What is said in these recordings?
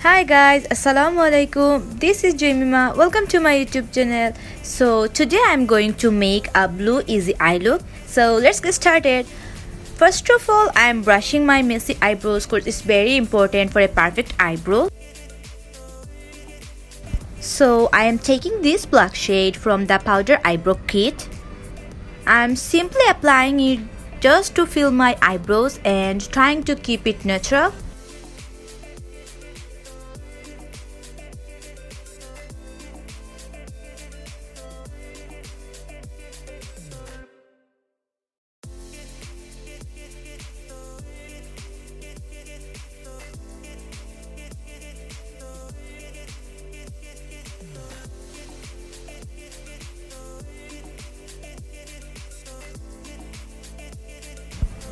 Hi guys, Assalamu alaikum. This is Zamima. Welcome to my YouTube channel. So today I'm going to make a blue easy eye look. So let's get started. First of all, I'm brushing my messy eyebrows because it's very important for a perfect eyebrow. So I am taking this black shade from the powder eyebrow kit. I'm simply applying it just to fill my eyebrows and trying to keep it natural.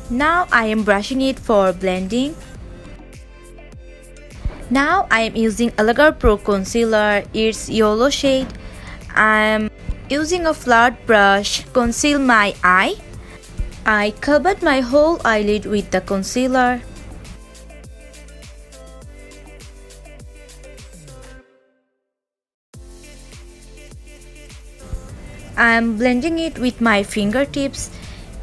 Now I am brushing it for blending. Now I am using Alagar Pro Concealer, its yellow shade. I am using a flat brush to conceal my eye. I covered my whole eyelid with the concealer. I am blending it with my fingertips.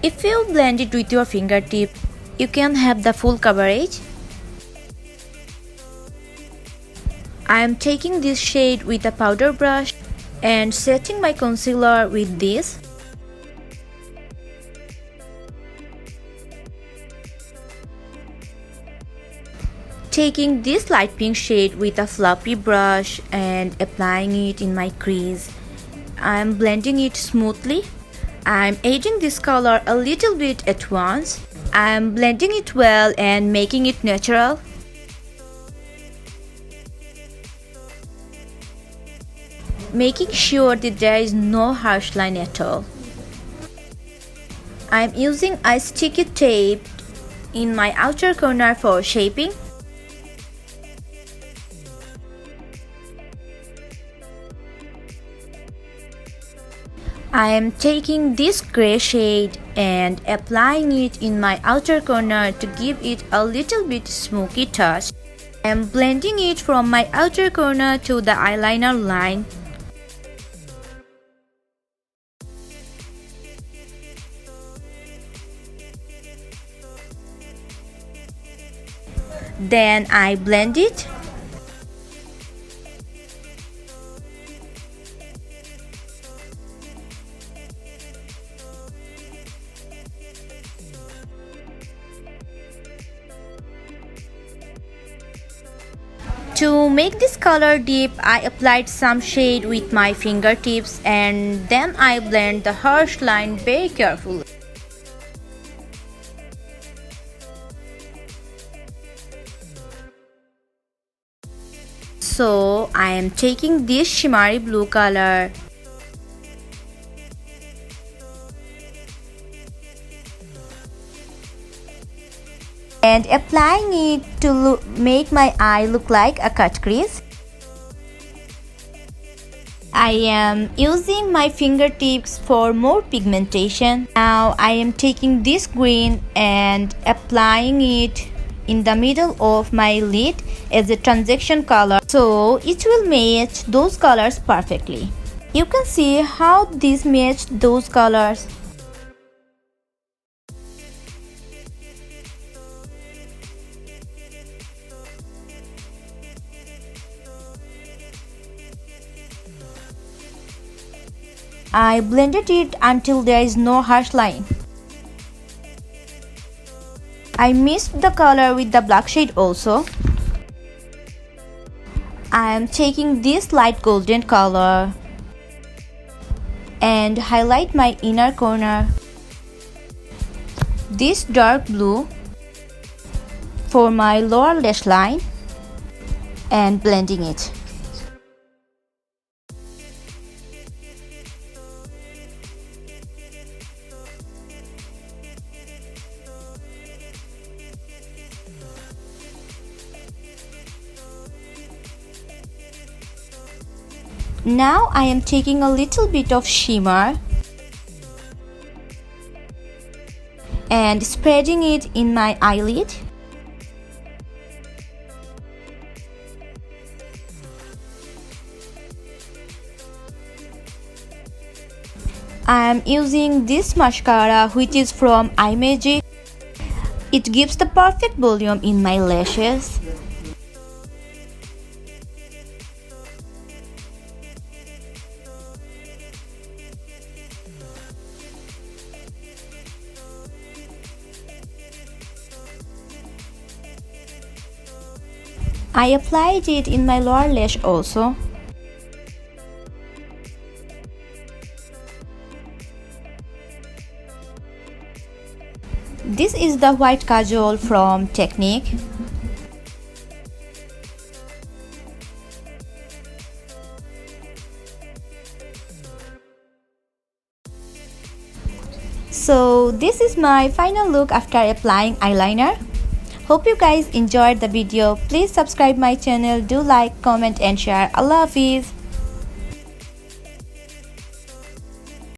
If you blend it with your fingertip, you can have the full coverage. I am taking this shade with a powder brush and setting my concealer with this. Taking this light pink shade with a fluffy brush and applying it in my crease. I am blending it smoothly. I am adding this color a little bit at once. I am blending it well and making it natural. Making sure that there is no harsh line at all. I am using a sticky tape in my outer corner for shaping. I am taking this gray shade and applying it in my outer corner to give it a little bit smoky touch. I am blending it from my outer corner to the eyeliner line. Then I blend it. To make this color deep, I applied some shade with my fingertips and then I blend the harsh line very carefully. So I am taking this shimmery blue color and applying it to make my eye look like a cut crease. I am using my fingertips for more pigmentation. Now I am taking this green and applying it in the middle of my lid as a transition color, so it will match those colors perfectly. You can see how this matched those colors. I blended it until there is no harsh line. I mixed the color with the black shade also. I am taking this light golden color and highlight my inner corner. This dark blue for my lower lash line and blending it. Now I am taking a little bit of shimmer and spreading it in my eyelid. I am using this mascara which is from iMagic. It gives the perfect volume in my lashes. I applied it in my lower lash also. This is the white kajal from Technique. So this is my final look after applying eyeliner. Hope you guys enjoyed the video. Please subscribe my channel, do like, comment and share. Allah Hafiz.